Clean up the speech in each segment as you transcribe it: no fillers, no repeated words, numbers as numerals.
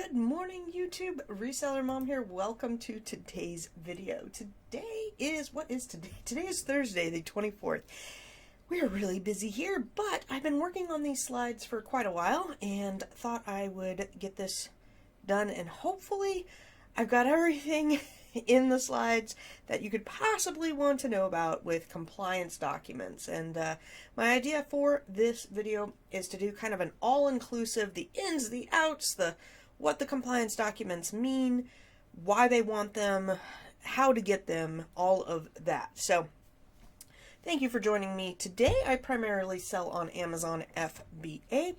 Good morning, YouTube. Reseller Mom here. Welcome to today's video. Today is, what is today? Today is Thursday, the 24th. We are really busy here, but I've been working on these slides for quite a while and thought I would get this done, and hopefully I've got everything in the slides that you could possibly want to know about with compliance documents. And my idea for this video is to do kind of an all-inclusive, the ins, the outs, what the compliance documents mean, why they want them, how to get them, all of that. So thank you for joining me. Today I primarily sell on Amazon FBA,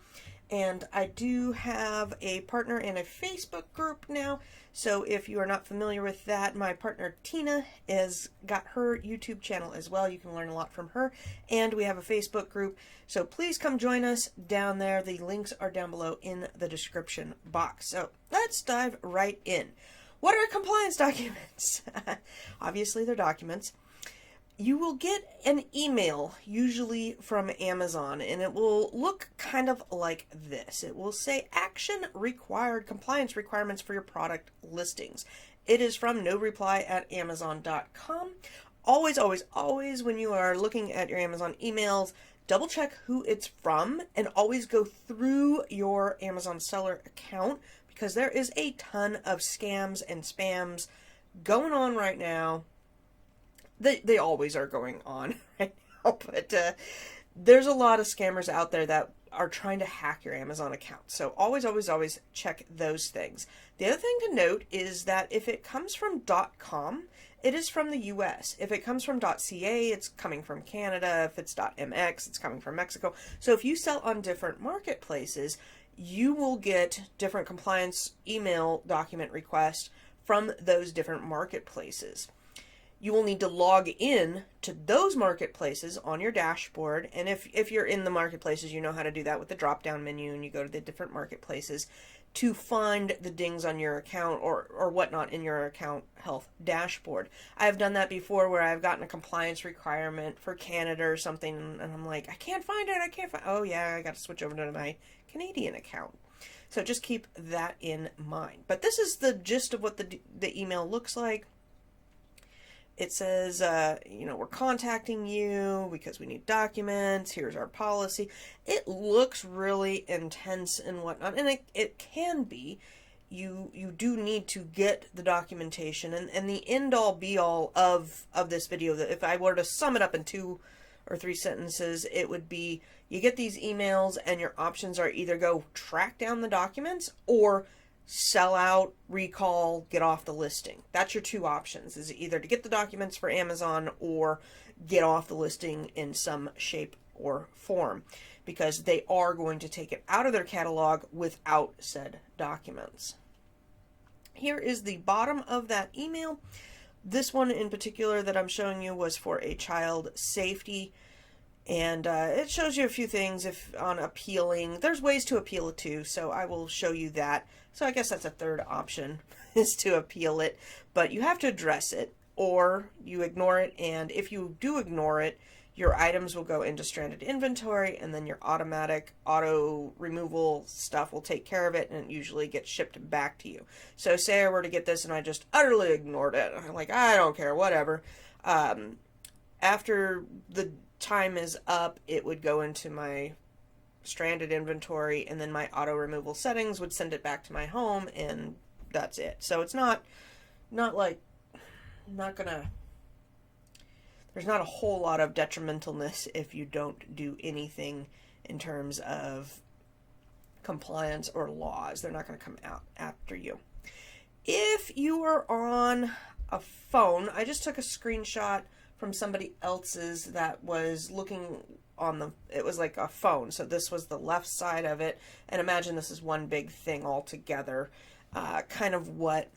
and I do have a partner in a Facebook group now. So if you are not familiar with that, my partner Tina has got her YouTube channel as well. You can learn a lot from her, and we have a Facebook group. So please come join us down there. The links are down below in the description box. So let's dive right in. What are compliance documents? Obviously, they're documents. You will get an email, usually from Amazon, and it will look kind of like this. It will say action required, compliance requirements for your product listings. It is from noreply@amazon.com. Always, always, always, when you are looking at your Amazon emails, double check who it's from and always go through your Amazon seller account, because there is a ton of scams and spams going on right now. They always are going on right now, but there's a lot of scammers out there that are trying to hack your Amazon account. So always, always, always check those things. The other thing to note is that if it comes from .com, it is from the US. If it comes from .ca, it's coming from Canada. If it's .mx, it's coming from Mexico. So if you sell on different marketplaces, you will get different compliance email document requests from those different marketplaces. You will need to log in to those marketplaces on your dashboard. And if you're in the marketplaces, you know how to do that with the drop-down menu, and you go to the different marketplaces to find the dings on your account or whatnot in your account health dashboard. I've done that before where I've gotten a compliance requirement for Canada or something, and I'm like, I can't find it, oh yeah, I got to switch over to my Canadian account. So just keep that in mind. But this is the gist of what the email looks like. It says, we're contacting you because we need documents. Here's our policy. It looks really intense and whatnot, and it can be. You do need to get the documentation, and the end-all be-all of this video, that if I were to sum it up in 2 or 3 sentences, it would be, you get these emails and your options are either go track down the documents or sell out, recall, get off the listing. That's your 2 options, is either to get the documents for Amazon or get off the listing in some shape or form, because they are going to take it out of their catalog without said documents. Here is the bottom of that email. This one in particular that I'm showing you was for a child safety, and it shows you a few things on appealing. There's ways to appeal it too, so I will show you that. So I guess that's a third option, is to appeal it, but you have to address it or you ignore it, and if you do ignore it, your items will go into stranded inventory, and then your auto removal stuff will take care of it, and it usually gets shipped back to you. So say I were to get this and I just utterly ignored it. I'm like, I don't care, whatever. After the time is up, it would go into my stranded inventory, and then my auto removal settings would send it back to my home, and that's it. So it's there's not a whole lot of detrimentalness if you don't do anything in terms of compliance or laws. They're not going to come out after you. If you are on a phone, I just took a screenshot from somebody else's that was looking on it was like a phone. So this was the left side of it. And imagine this is one big thing all together. Kind of what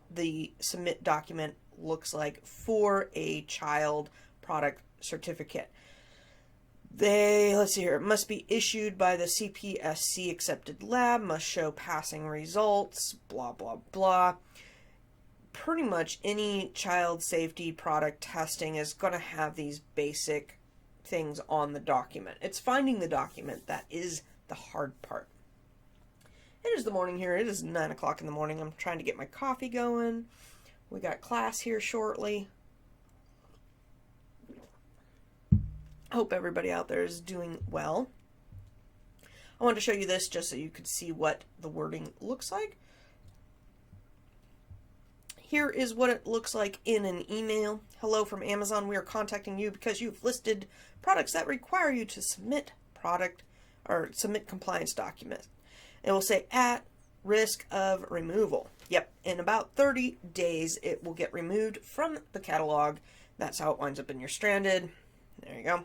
the submit document looks like for a child product certificate. Let's see here, it must be issued by the CPSC accepted lab, must show passing results, blah, blah, blah. Pretty much any child safety product testing is going to have these basic things on the document. It's finding the document that is the hard part. It is the morning here. It is 9 o'clock in the morning. I'm trying to get my coffee going. We got class here shortly. Hope everybody out there is doing well. I wanted to show you this just so you could see what the wording looks like. Here is what it looks like in an email. Hello from Amazon. We are contacting you because you've listed products that require you to submit compliance documents. It will say at risk of removal. Yep, in about 30 days it will get removed from the catalog. That's how it winds up in your stranded. There you go.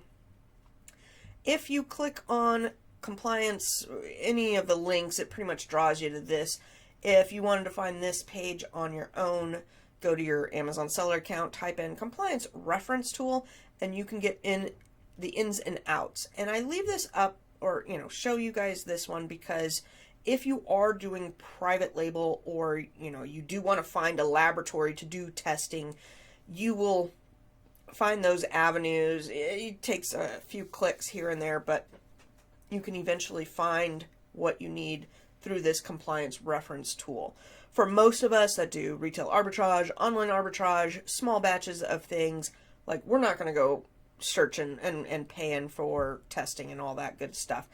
If you click on compliance, any of the links, it pretty much draws you to this. If you wanted to find this page on your own, go to your Amazon seller account, type in compliance reference tool, and you can get in the ins and outs. And I leave this up, or show you guys this one, because if you are doing private label, or you do want to find a laboratory to do testing, you will find those avenues. It takes a few clicks here and there, but you can eventually find what you need through this compliance reference tool. For most of us that do retail arbitrage, online arbitrage, small batches of things, like, we're not going to go searching and paying for testing and all that good stuff.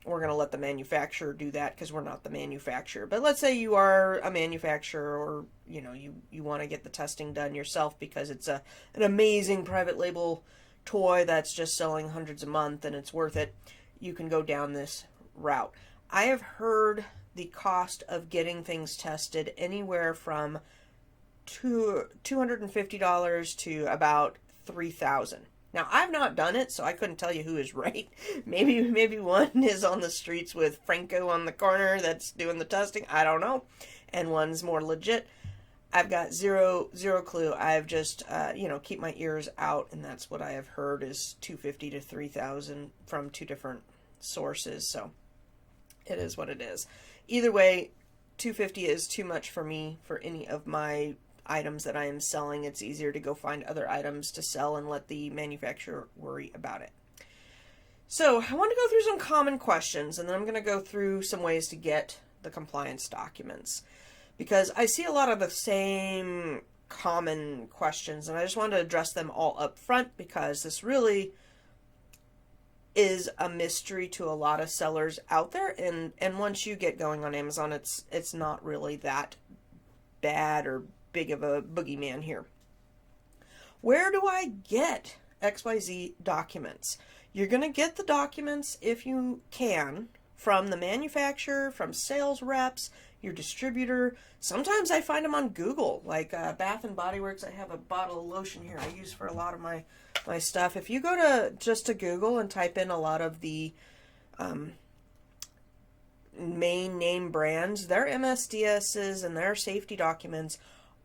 We're going to let the manufacturer do that because we're not the manufacturer. But let's say you are a manufacturer, or you want to get the testing done yourself because it's an amazing private label toy that's just selling hundreds a month and it's worth it. You can go down this route. I have heard the cost of getting things tested anywhere from $250 to about $3,000. Now, I've not done it, so I couldn't tell you who is right. Maybe one is on the streets with Franco on the corner that's doing the testing. I don't know. And one's more legit. I've got zero clue. I've just keep my ears out, and that's what I have heard is $250 to $3,000 from two different sources. So it is what it is. Either way, $250 is too much for me for any of my items that I am selling. It's easier to go find other items to sell and let the manufacturer worry about it. So I want to go through some common questions, and then I'm going to go through some ways to get the compliance documents, because I see a lot of the same common questions, and I just wanted to address them all up front, because this really is a mystery to a lot of sellers out there, and once you get going on Amazon, it's not really that bad or big of a boogeyman here. Where do I get XYZ documents? You're going to get the documents, if you can, from the manufacturer, from sales reps, your distributor. Sometimes I find them on Google, like Bath and Body Works. I have a bottle of lotion here I use for a lot of my stuff. If you go to Google and type in a lot of the main name brands, their MSDSs and their safety documents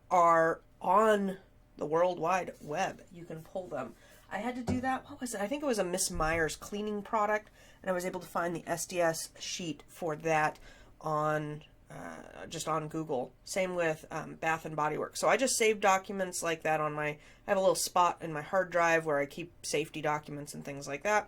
are on the World Wide Web. You can pull them. I had to do that. What was it? I think it was a Miss Myers cleaning product, and I was able to find the SDS sheet for that on just on Google. Same with Bath and Body Works. So I just save documents like that on I have a little spot in my hard drive where I keep safety documents and things like that.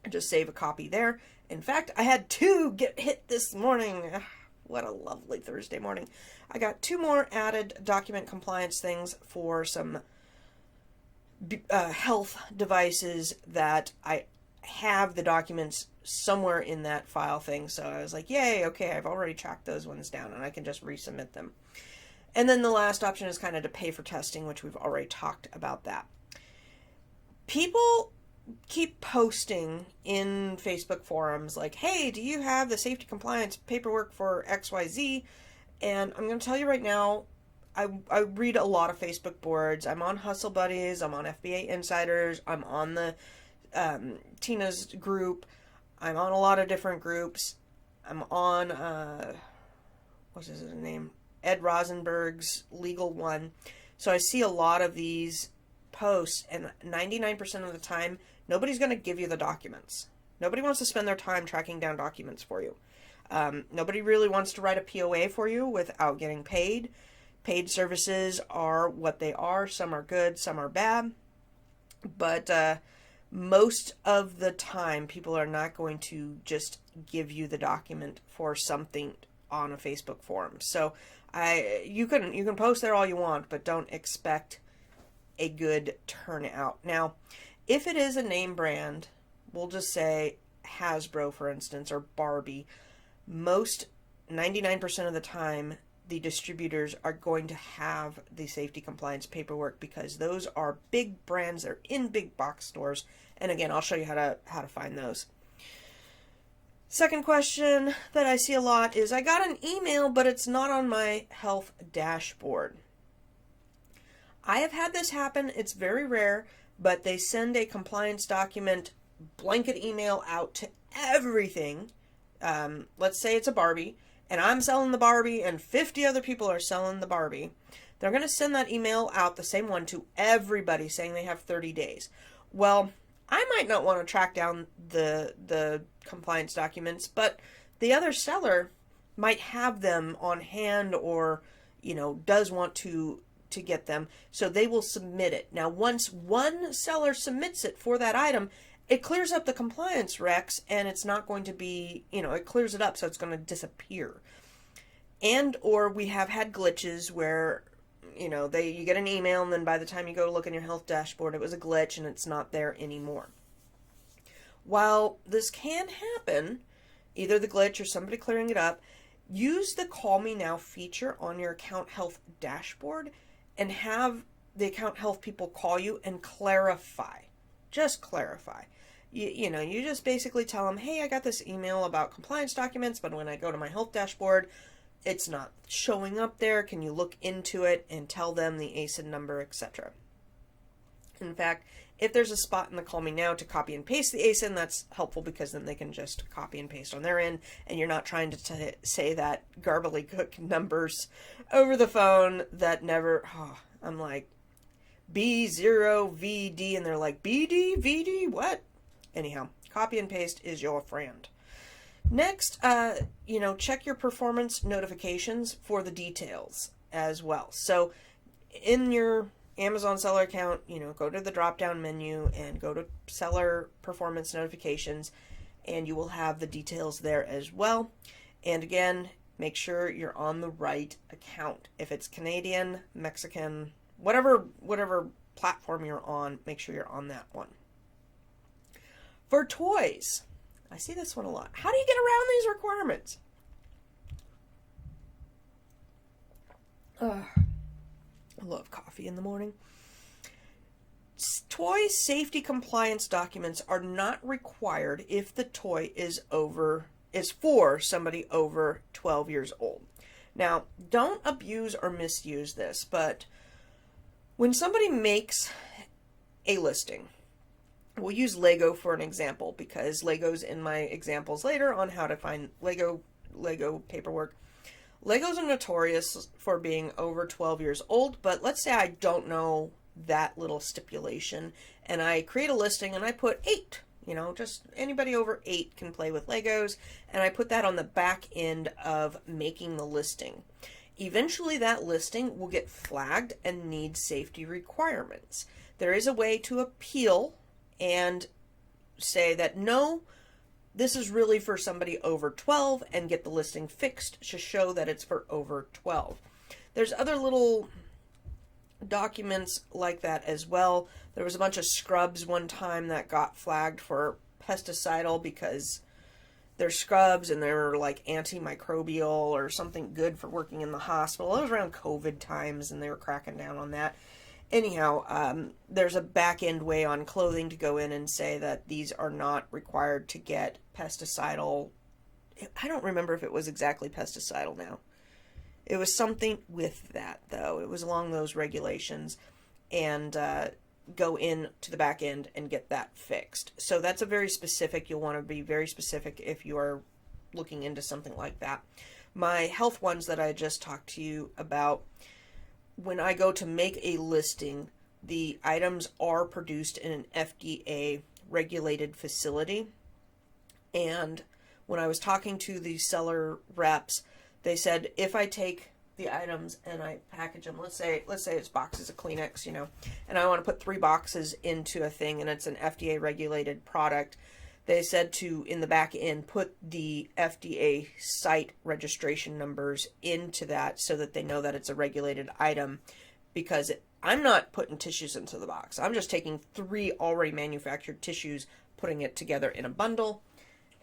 I just save a copy there. In fact, I had 2 get hit this morning. What a lovely Thursday morning. I got 2 more added document compliance things for some health devices that I have the documents somewhere in that file thing. So I was like, yay, okay, I've already tracked those ones down and I can just resubmit them. And then the last option is kind of to pay for testing, which we've already talked about that. People keep posting in Facebook forums like, hey, do you have the safety compliance paperwork for XYZ? And I'm going to tell you right now, I read a lot of Facebook boards. I'm on Hustle Buddies. I'm on FBA Insiders. I'm on the Tina's group. I'm on a lot of different groups. I'm on, what's his name? Ed Rosenberg's legal one. So I see a lot of these posts, and 99% of the time, nobody's going to give you the documents. Nobody wants to spend their time tracking down documents for you. Nobody really wants to write a POA for you without getting paid. Paid services are what they are. Some are good, some are bad. But most of the time people are not going to just give you the document for something on a Facebook forum. So you can post there all you want, but don't expect a good turnout. Now, if it is a name brand, we'll just say Hasbro, for instance, or Barbie, most 99% of the time the distributors are going to have the safety compliance paperwork, because those are big brands. They're in big box stores. And again, I'll show you how to find those. Second question that I see a lot is, I got an email, but it's not on my health dashboard. I have had this happen. It's very rare, but they send a compliance document blanket email out to everything. Let's say it's a Barbie, and I'm selling the Barbie and 50 other people are selling the Barbie. They're going to send that email out, the same one, to everybody, saying they have 30 days. Well, I might not want to track down the compliance documents, but the other seller might have them on hand, or, does want to get them, so they will submit it. Now, once one seller submits it for that item, it clears up the compliance recs, and it's not going to be, it clears it up, so it's going to disappear. And, or we have had glitches where, you get an email, and then by the time you go to look in your health dashboard, it was a glitch and it's not there anymore. While this can happen, either the glitch or somebody clearing it up, use the Call Me Now feature on your account health dashboard and have the account health people call you and clarify. Just clarify. You just basically tell them, hey, I got this email about compliance documents, but when I go to my health dashboard, it's not showing up there. Can you look into it and tell them the ASIN number, etc. In fact, if there's a spot in the Call Me Now to copy and paste the ASIN, that's helpful, because then they can just copy and paste on their end, and you're not trying to say that garbly-cook numbers over the phone that never, I'm like, B0VD, and they're like, BD, VD, what? Anyhow, copy and paste is your friend. Next, check your performance notifications for the details as well. So in your Amazon seller account, go to the drop-down menu and go to seller performance notifications, and you will have the details there as well. And again, make sure you're on the right account. If it's Canadian, Mexican, whatever platform you're on, make sure you're on that one. For toys, I see this one a lot. How do you get around these requirements? I love coffee in the morning. Toy safety compliance documents are not required if the toy is for somebody over 12 years old. Now, don't abuse or misuse this, but when somebody makes a listing, we'll use Lego for an example, because Lego's in my examples later on how to find Lego paperwork. Legos are notorious for being over 12 years old, but let's say I don't know that little stipulation, and I create a listing and I put 8. Just anybody over 8 can play with Legos, and I put that on the back end of making the listing. Eventually that listing will get flagged and need safety requirements. There is a way to appeal and say that no, this is really for somebody over 12, and get the listing fixed to show that it's for over 12. There's other little documents like that as well. There was a bunch of scrubs one time that got flagged for pesticidal because they're scrubs and they're like antimicrobial or something good for working in the hospital. It was around COVID times and they were cracking down on that. Anyhow, there's a back-end way on clothing to go in and say that these are not required to get pesticidal. I don't remember if it was exactly pesticidal now. It was something with that, though. It was along those regulations, and go in to the back end and get that fixed. So that's a very specific, you'll want to be very specific if you are looking into something like that. My health ones that I just talked to you about, when I go to make a listing, the items are produced in an FDA regulated facility. And when I was talking to the seller reps, they said if I take the items and I package them. Let's say it's boxes of Kleenex, you know, and I want to put 3 boxes into a thing, and it's an FDA regulated product. They said to, in the back end, put the FDA site registration numbers into that so that they know that it's a regulated item, because I'm not putting tissues into the box. I'm just taking 3 already manufactured tissues, putting it together in a bundle,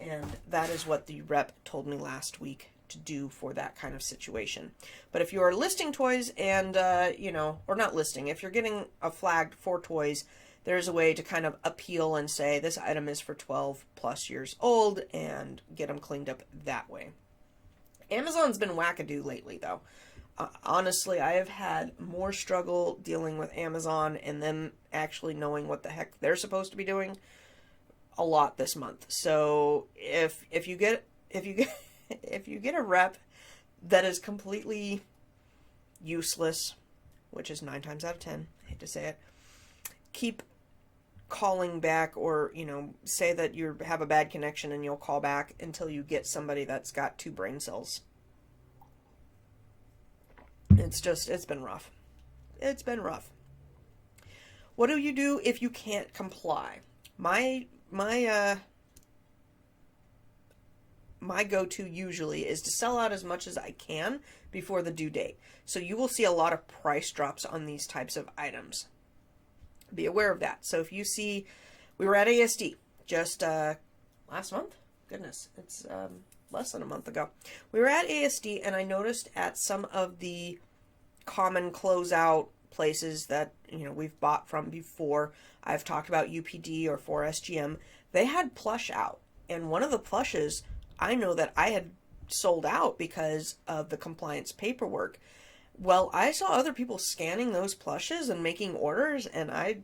and that is what the rep told me last week to do for that kind of situation. But if you are listing toys and, you know, or not listing, if you're getting a flagged for toys, there's a way to kind of appeal and say this item is for 12 plus years old and get them cleaned up that way. Amazon's been wackadoo lately, though. Honestly, I have had more struggle dealing with Amazon and them actually knowing what the heck they're supposed to be doing a lot this month. So if you get a rep that is completely useless, which is 9 times out of 10, I hate to say it, keep calling back, or, you know, say that you have a bad connection and you'll call back until you get somebody that's got 2 brain cells. It's been rough. It's been rough. What do you do if you can't comply? My go-to usually is to sell out as much as I can before the due date. So you will see a lot of price drops on these types of items. Be aware of that. So if you see, we were at ASD just last month. Goodness, it's less than a month ago. We were at ASD, and I noticed at some of the common closeout places that, you know, we've bought from before, I've talked about UPD or 4SGM, they had plush out. And one of the plushes, I know that I had sold out because of the compliance paperwork. Well, I saw other people scanning those plushes and making orders, and I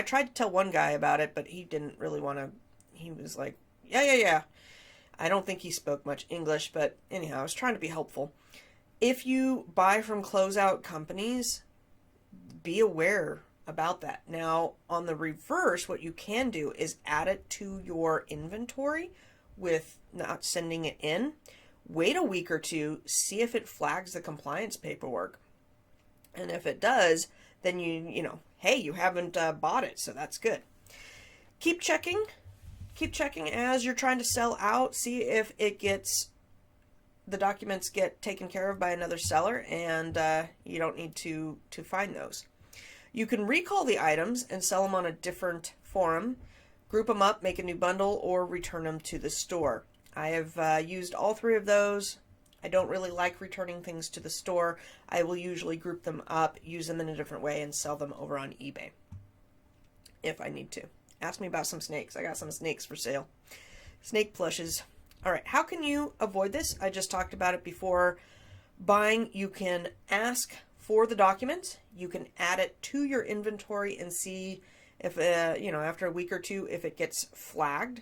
tried to tell one guy about it, but he didn't really want to. He was like, yeah. I don't think he spoke much English, but anyhow, I was trying to be helpful. If you buy from closeout companies, be aware about that. Now, on the reverse, what you can do is add it to your inventory with not sending it in. Wait a week or 2, see if it flags the compliance paperwork. And if it does, then you know, hey, you haven't bought it, so that's good. Keep checking as you're trying to sell out. See if the documents get taken care of by another seller, and you don't need to find those. You can recall the items and sell them on a different forum, group them up, make a new bundle, or return them to the store. I have used all 3 of those. I don't really like returning things to the store. I will usually group them up, use them in a different way, and sell them over on eBay if I need to. Ask me about some snakes. I got some snakes for sale. Snake plushes. All right, how can you avoid this? I just talked about it before. Buying, you can ask for the document. You can add it to your inventory and see if, after a week or 2, if it gets flagged.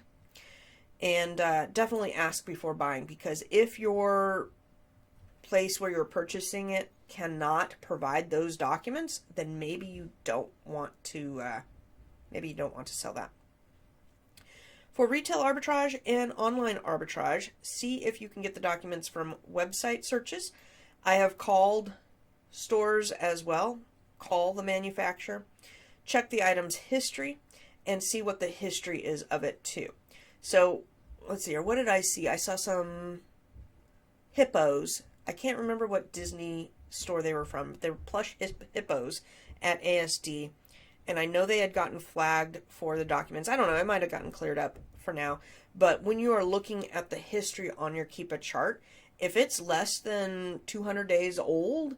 And definitely ask before buying, because if your place where you're purchasing it cannot provide those documents, then maybe you don't want to sell that. For retail arbitrage and online arbitrage, see if you can get the documents from website searches. I have called stores as well. Call the manufacturer, check the item's history, and see what the history is of it too. So let's see here. What did I see? I saw some hippos. I can't remember what Disney store they were from. They were plush hippos at ASD. And I know they had gotten flagged for the documents. I don't know. It might have gotten cleared up for now. But when you are looking at the history on your Keep a Chart, if it's less than 200 days old,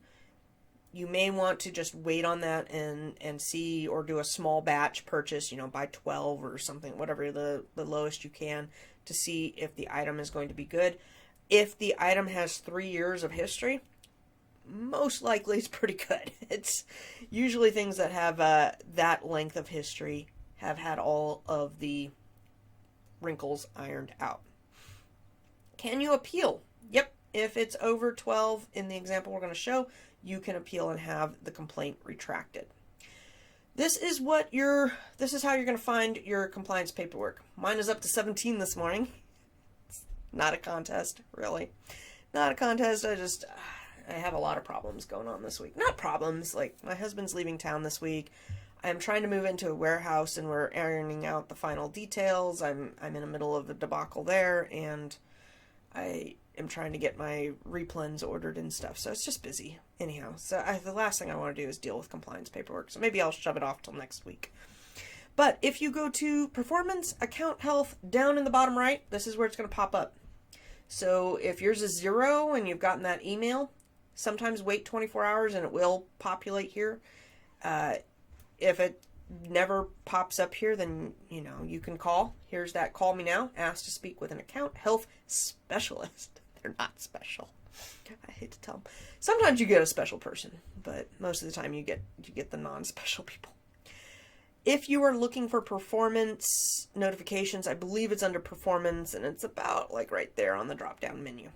you may want to just wait on that and see, or do a small batch purchase, buy 12 or something, whatever the lowest you can, to see if the item is going to be good. If the item has 3 years of history, most likely it's pretty good. It's usually things that have that length of history have had all of the wrinkles ironed out. Can you appeal? Yep. If it's over 12, in the example we're going to show, you can appeal and have the complaint retracted. This is how you're going to find your compliance paperwork. Mine is up to 17 this morning. It's not a contest, really. Not a contest. I have a lot of problems going on this week. Not problems, like my husband's leaving town this week. I'm trying to move into a warehouse and we're ironing out the final details. I'm in the middle of a debacle there, and I am trying to get my replens ordered and stuff. So it's just busy. Anyhow, so the last thing I want to do is deal with compliance paperwork. So maybe I'll shove it off till next week. But if you go to Performance, Account Health, down in the bottom right, this is where it's going to pop up. So if yours is 0 and you've gotten that email, sometimes wait 24 hours and it will populate here. If it never pops up here, then, you know, you can call. Here's that call me now. Ask to speak with an account health specialist. They're not special. I hate to tell them. Sometimes you get a special person, but most of the time you get the non-special people. If you are looking for performance notifications, I believe it's under performance, and it's about like right there on the drop-down menu.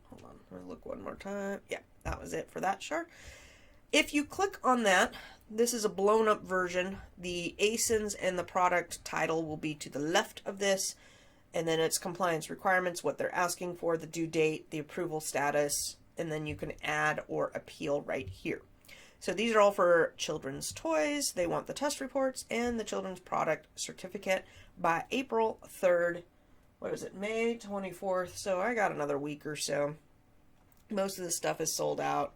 Hold on, let me look one more time. Yeah, that was it for that, sure. If you click on that, this is a blown up version. The ASINs and the product title will be to the left of this, and then it's compliance requirements, what they're asking for, the due date, the approval status, and then you can add or appeal right here. So these are all for children's toys. They want the test reports and the children's product certificate by April 3rd. What was it? May 24th. So I got another week or so. Most of the stuff is sold out.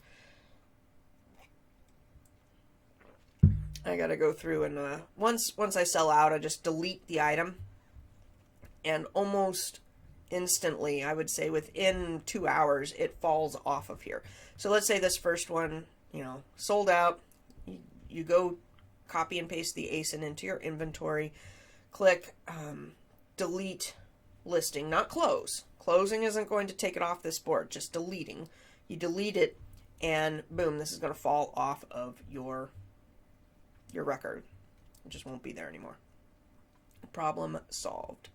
I got to go through and once I sell out, I just delete the item. And almost instantly, I would say within 2 hours, it falls off of here. So let's say this first one, you know, sold out. You go copy and paste the ASIN into your inventory. Click delete listing, not close. Closing isn't going to take it off this board, just deleting. You delete it, and boom, this is going to fall off of your record. It just won't be there anymore. Problem solved.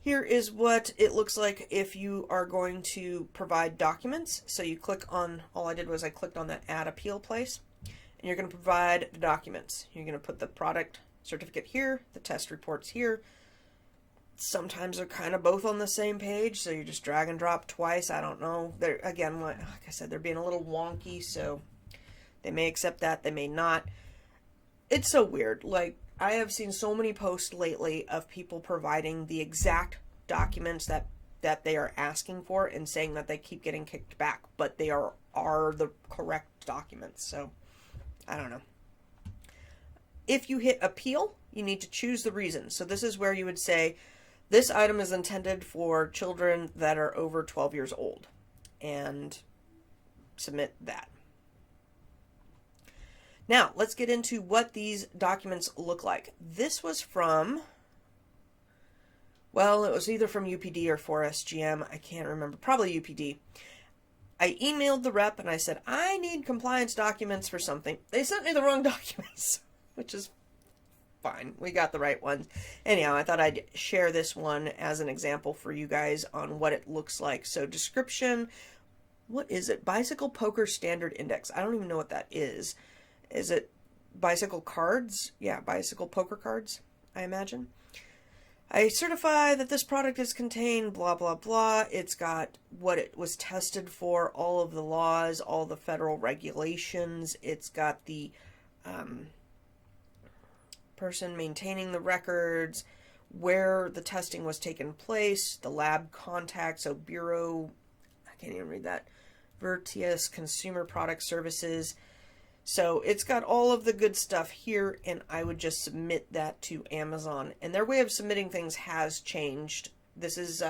Here is what it looks like if you are going to provide documents. So you click on, all I did was I clicked on that add appeal place, and you're going to provide the documents. You're going to put the product certificate here, the test reports here. Sometimes they're kind of both on the same page, so you just drag and drop twice. I don't know. They're, again, like I said, they're being a little wonky, so they may accept that, they may not. It's so weird. Like, I have seen so many posts lately of people providing the exact documents that they are asking for and saying that they keep getting kicked back, but they are the correct documents. So, I don't know. If you hit appeal, you need to choose the reason. So this is where you would say, this item is intended for children that are over 12 years old, and submit that. Now, let's get into what these documents look like. This was from, well, it was either from UPD or 4SGM. I can't remember. Probably UPD. I emailed the rep and I said, I need compliance documents for something. They sent me the wrong documents, which is fine. We got the right ones. Anyhow, I thought I'd share this one as an example for you guys on what it looks like. So description, what is it? Bicycle Poker Standard Index. I don't even know what that is. Is it bicycle cards? Yeah, bicycle poker cards, I imagine. I certify that this product is contained, blah, blah, blah. It's got what it was tested for, all of the laws, all the federal regulations. It's got the person maintaining the records, where the testing was taking place, the lab contact, so Bureau, I can't even read that, Vertius Consumer Product Services. So it's got all of the good stuff here, and I would just submit that to Amazon. And their way of submitting things has changed. This is,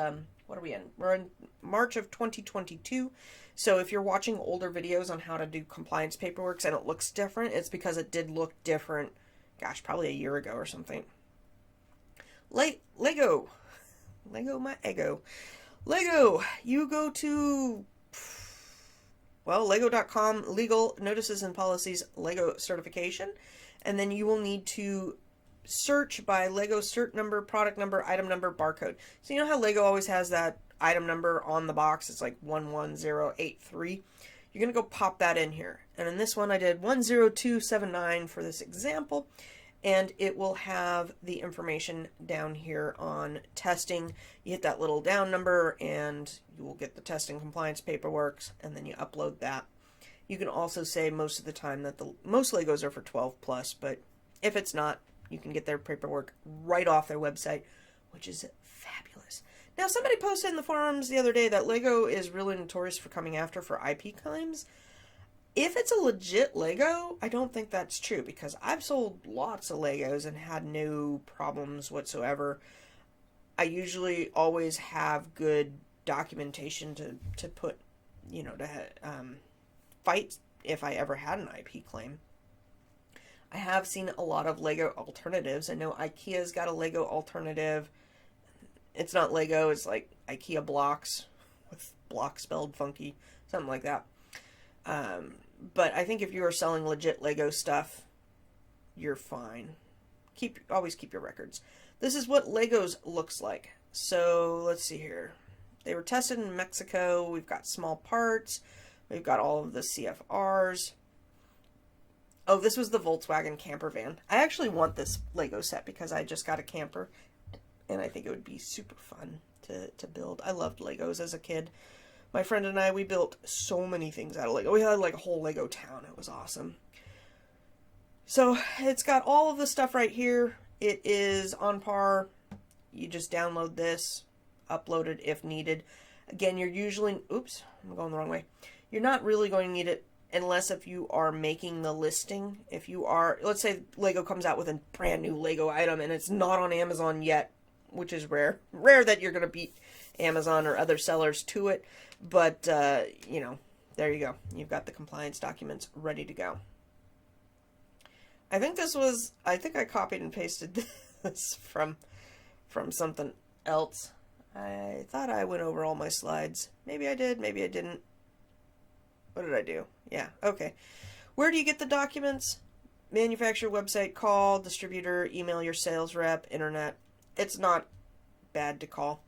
what are we in? We're in March of 2022. So if you're watching older videos on how to do compliance paperwork and it looks different, it's because it did look different, gosh, probably a year ago or something. Lego. Lego my ego. Lego, you go to, well, lego.com, legal notices and policies, Lego certification, and then you will need to search by Lego cert number, product number, item number, barcode. So you know how Lego always has that item number on the box? It's like 11083. You're going to go pop that in here. And in this one I did 10279 for this example. and it will have the information down here on testing. You hit that little down number and you will get the testing compliance paperwork, and then you upload that. You can also say most of the time that most Legos are for 12 plus, but if it's not, you can get their paperwork right off their website, which is fabulous. Now, somebody posted in the forums the other day that Lego is really notorious for coming after for IP claims. If it's a legit Lego, I don't think that's true, because I've sold lots of Legos and had no problems whatsoever. I usually always have good documentation to put, to fight if I ever had an IP claim. I have seen a lot of Lego alternatives. I know IKEA's got a Lego alternative. It's not Lego, it's like IKEA blocks, with block spelled funky, something like that. But I think if you are selling legit Lego stuff, you're fine. Always keep your records. This is what Legos looks like. So let's see here. They were tested in Mexico. We've got small parts. We've got all of the CFRs. Oh, this was the Volkswagen camper van. I actually want this Lego set because I just got a camper, and I think it would be super fun to build. I loved Legos as a kid. My friend and I, we built so many things out of Lego. We had like a whole Lego town. It was awesome. So it's got all of the stuff right here. It is on par. You just download this, upload it if needed. Again, you're usually, oops, I'm going the wrong way. You're not really going to need it unless if you are making the listing. If you are, let's say Lego comes out with a brand new Lego item and it's not on Amazon yet, which is rare. Rare that you're going to beat Amazon or other sellers to it. But, there you go. You've got the compliance documents ready to go. I think I copied and pasted this from something else. I thought I went over all my slides. Maybe I did, maybe I didn't. What did I do? Yeah, okay. Where do you get the documents? Manufacturer website, call, distributor, email your sales rep, internet. It's not bad to call.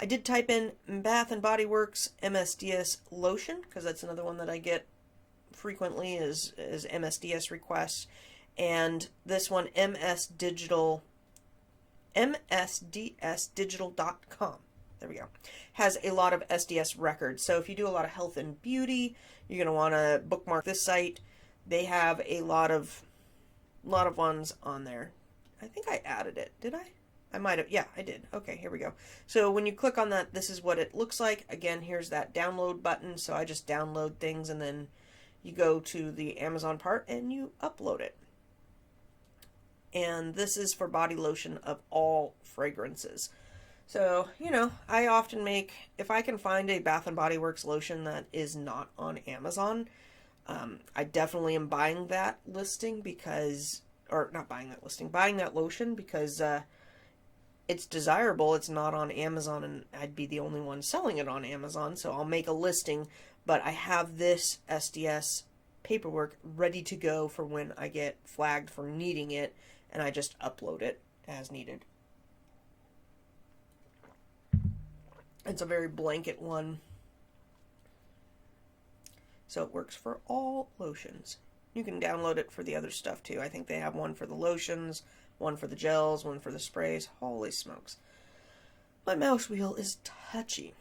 I did type in Bath & Body Works MSDS lotion, because that's another one that I get frequently is MSDS requests. And this one, MSDSdigital.com. There we go. Has a lot of SDS records. So if you do a lot of health and beauty, you're going to want to bookmark this site. They have a lot of ones on there. I think I added it. Did I? I might have. Yeah, I did. Okay, here we go. So when you click on that, this is what it looks like. Again, here's that download button. So I just download things, and then you go to the Amazon part and you upload it. And this is for body lotion of all fragrances. So, I often make, if I can find a Bath & Body Works lotion that is not on Amazon, I definitely am buying that listing buying that lotion because it's desirable. It's not on Amazon, and I'd be the only one selling it on Amazon, so I'll make a listing, but I have this SDS paperwork ready to go for when I get flagged for needing it, and I just upload it as needed. It's a very blanket one, so it works for all lotions. You can download it for the other stuff too. I think they have one for the lotions, one for the gels, one for the sprays. Holy smokes. My mouse wheel is touchy.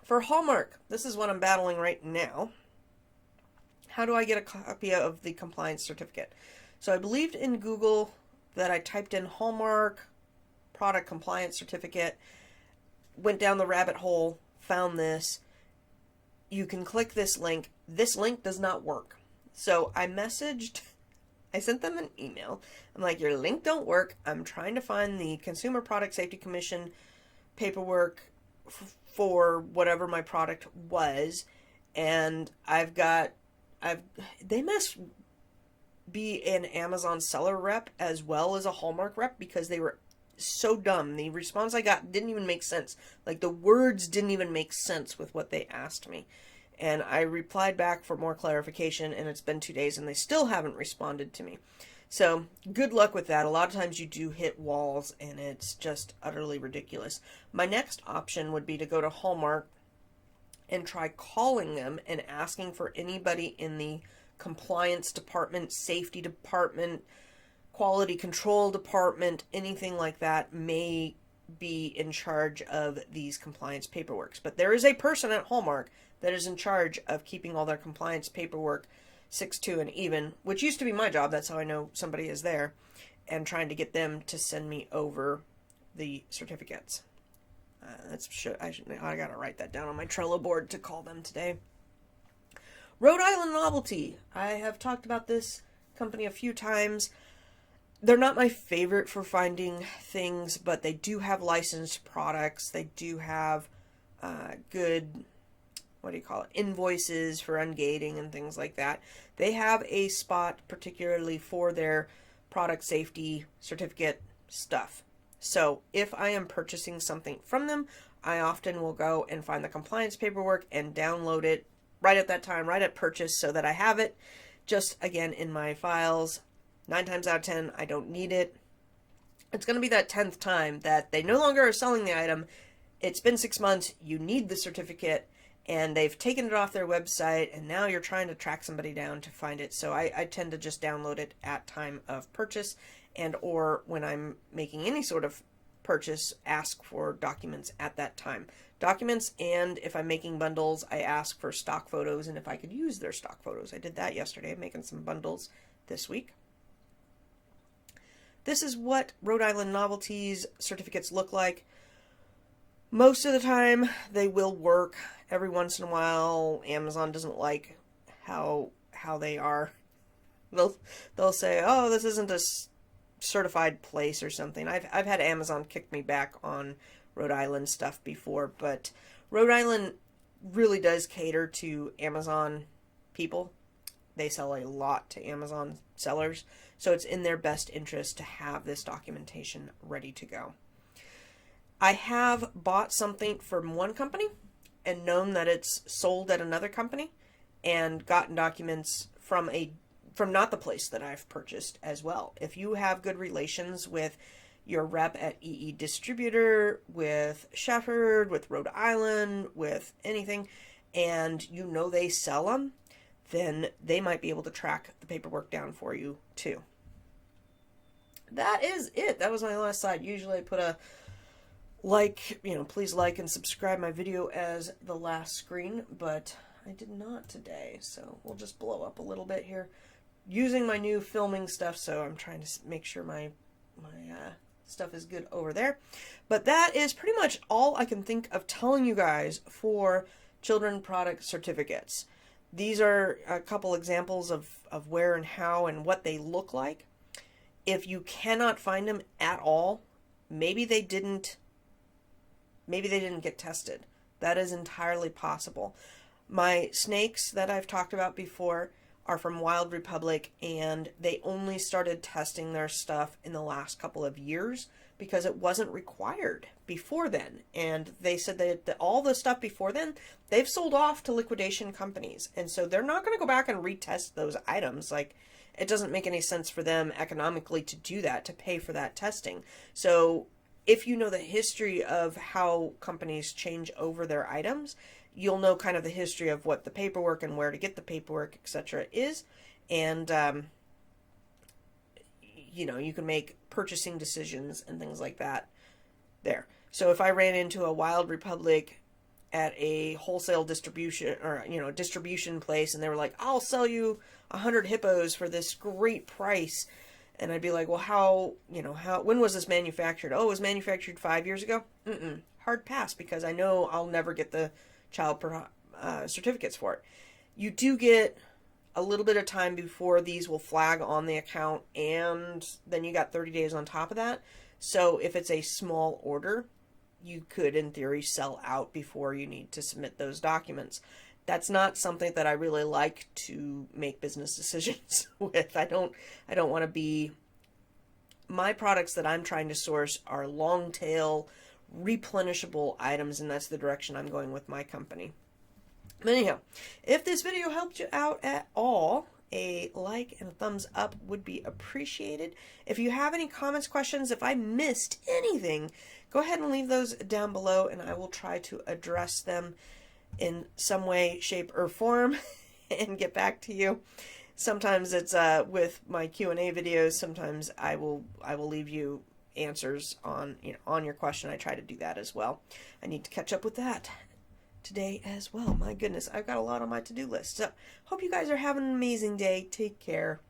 For Hallmark, this is what I'm battling right now. How do I get a copy of the compliance certificate? So I believed in Google that I typed in Hallmark product compliance certificate, went down the rabbit hole, found this. You can click this link. This link does not work. So I sent them an email. I'm like, your link don't work. I'm trying to find the Consumer Product Safety Commission paperwork for whatever my product was. And they must be an Amazon seller rep as well as a Hallmark rep, because they were so dumb. The response I got didn't even make sense. Like, the words didn't even make sense with what they asked me. And I replied back for more clarification, and it's been 2 days, and they still haven't responded to me. So, good luck with that. A lot of times you do hit walls, and it's just utterly ridiculous. My next option would be to go to Hallmark and try calling them and asking for anybody in the compliance department, safety department, quality control department, anything like that may be in charge of these compliance paperworks. But there is a person at Hallmark that is in charge of keeping all their compliance paperwork 6-2 and even, which used to be my job. That's how I know somebody is there, and trying to get them to send me over the certificates. I gotta write that down on my Trello board to call them today. Rhode Island Novelty. I have talked about this company a few times. They're not my favorite for finding things, but they do have licensed products. They do have good, invoices for ungating and things like that. They have a spot particularly for their product safety certificate stuff. So if I am purchasing something from them, I often will go and find the compliance paperwork and download it right at that time, right at purchase, so that I have it just, again, in my files. 9 times out of 10, I don't need it. It's going to be that 10th time that they no longer are selling the item. It's been 6 months, you need the certificate, and they've taken it off their website, and now you're trying to track somebody down to find it. So I tend to just download it at time of purchase, and or when I'm making any sort of purchase, ask for documents at that time. Documents, and if I'm making bundles, I ask for stock photos, and if I could use their stock photos. I did that yesterday. I'm making some bundles this week. This is what Rhode Island Novelties certificates look like. Most of the time, they will work. Every once in a while, Amazon doesn't like how they are. They'll say, "Oh, this isn't a certified place" or something. I've had Amazon kick me back on Rhode Island stuff before, but Rhode Island really does cater to Amazon people. They sell a lot to Amazon sellers, so it's in their best interest to have this documentation ready to go. I have bought something from one company and known that it's sold at another company, and gotten documents from not the place that I've purchased as well. If you have good relations with your rep at EE Distributor, with Shepherd, with Rhode Island, with anything, and you know they sell them, then they might be able to track the paperwork down for you too. That is it. That was my last slide. Usually I put a please like and subscribe my video as the last screen, but I did not today, so we'll just blow up a little bit here. Using my new filming stuff, so I'm trying to make sure my stuff is good over there. But that is pretty much all I can think of telling you guys for children product certificates. These are a couple examples of where and how and what they look like. If you cannot find them at all, maybe they didn't get tested. That is entirely possible. My snakes that I've talked about before are from Wild Republic, and they only started testing their stuff in the last couple of years because it wasn't required before then. And they said that all the stuff before then, they've sold off to liquidation companies. And so they're not going to go back and retest those items. Like, it doesn't make any sense for them economically to do that, to pay for that testing. So if you know the history of how companies change over their items, you'll know kind of the history of what the paperwork and where to get the paperwork, etc. is. And, you can make purchasing decisions and things like that there. So if I ran into a Wild Republic at a wholesale distribution or, distribution place, and they were like, "I'll sell you 100 hippos for this great price." And I'd be like, "Well, when was this manufactured?" "Oh, it was manufactured 5 years ago." Hard pass, because I know I'll never get the child certificates for it. You do get a little bit of time before these will flag on the account, and then you got 30 days on top of that. So if it's a small order, you could, in theory, sell out before you need to submit those documents. That's not something that I really like to make business decisions with. I don't want to be... My products that I'm trying to source are long tail, replenishable items, and that's the direction I'm going with my company. Anyhow, if this video helped you out at all, a like and a thumbs up would be appreciated. If you have any comments, questions, if I missed anything, go ahead and leave those down below, and I will try to address them in some way, shape, or form and get back to you. Sometimes it's with my Q&A videos. Sometimes I will leave you answers on on your question. I try to do that as well. I need to catch up with that today as well. My goodness, I've got a lot on my to-do list. So, hope you guys are having an amazing day. Take care.